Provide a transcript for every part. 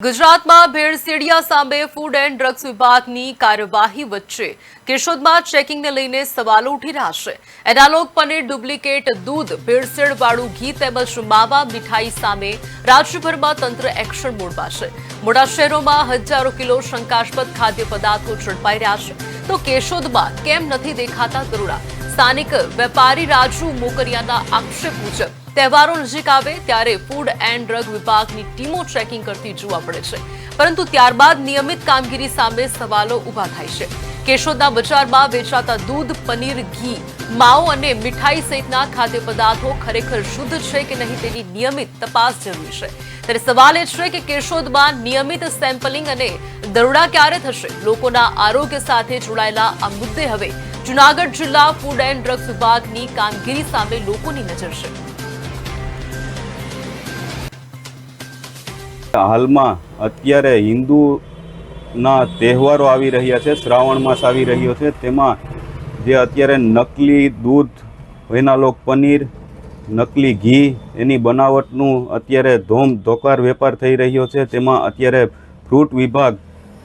ગુજરાતમાં ભેળસેળિયા સામે food and drugs વિભાગની કાર્યવાહી વચ્ચે કેશોદમાં ચેકિંગને લઈને સવાલો ઉઠી રહ્યા છે। એનાલોગ પનીર, ડુપ્લિકેટ દૂધ, ભેળસેળવાળું ઘી તેમજ માવા મીઠાઈ સામે રાજ્યભરમાં તંત્ર એક્શન મોડમાં છે। મોટા શહેરોમાં હજારો કિલો શંકાસ્પદ ખાદ્ય પદાર્થો ઝડપાઈ રહ્યા છે, તો કેશોદમાં કેમ નથી દેખાતા દરોડા? સ્થાનિક વેપારી રાજુ મોકરિયાના આક્ષેપ મુજબ તહેવારો નજીક આવે ત્યારે ફૂડ એન્ડ ડ્રગ વિભાગની ટીમો ચેકિંગ કરતી જોવા પડે છે, પરંતુ ત્યારબાદ નિયમિત કામગીરી સામે સવાલો ઉભા થાય છે। કેશોદના બજારમાં વેચાતા દૂધ, પનીર, ઘી, માવો અને મીઠાઈ સહિતના ખાદ્ય પદાર્થો ખરેખર શુદ્ધ છે કે નહીં તેની નિયમિત તપાસ જરૂરી છે। ત્યારે સવાલ એ છે કે કેશોદમાં નિયમિત સેમ્પલિંગ અને દરોડા ક્યારે થશે? લોકોના આરોગ્ય સાથે જોડાયેલા આ મુદ્દે હવે જૂનાગઢ જિલ્લા ફૂડ એન્ડ ડ્રગ્સ વિભાગની કામગીરી સામે લોકોની નજર છે। હાલમાં અત્યારે હિન્દુના તહેવારો આવી રહ્યા છે, શ્રાવણ માસ આવી રહ્યો છે, તેમાં જે અત્યારે નકલી દૂધ, એનાલોગ પનીર, નકલી ઘી, એની બનાવટનું અત્યારે ધોકાર વેપાર થઈ રહ્યો છે। તેમાં અત્યારે ફ્રૂટ વિભાગ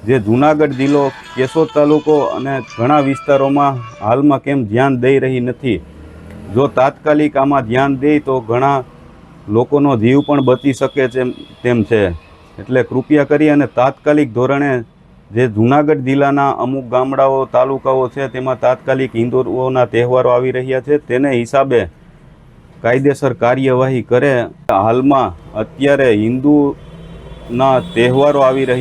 જે જૂનાગઢ જિલ્લો, કેશોદ તાલુકો અને ઘણા વિસ્તારોમાં હાલમાં કેમ ધ્યાન દઈ રહી નથી? જો તાત્કાલિક આમાં ધ્યાન દે તો ઘણા લોકોનો જીવ પણ બચી શકે તેમ છે। એટલે કૃપયા કરી અને તાત્કાલિક ધોરણે જે જૂનાગઢ જિલ્લાના અમુક ગામડાઓ, તાલુકાઓ છે, તેમાં તાત્કાલિક હિન્દુઓના તહેવારો આવી રહ્યા છે, તેને હિસાબે કાયદેસર કાર્યવાહી કરે। હાલમાં અત્યારે હિન્દુના તહેવારો આવી રહ્યા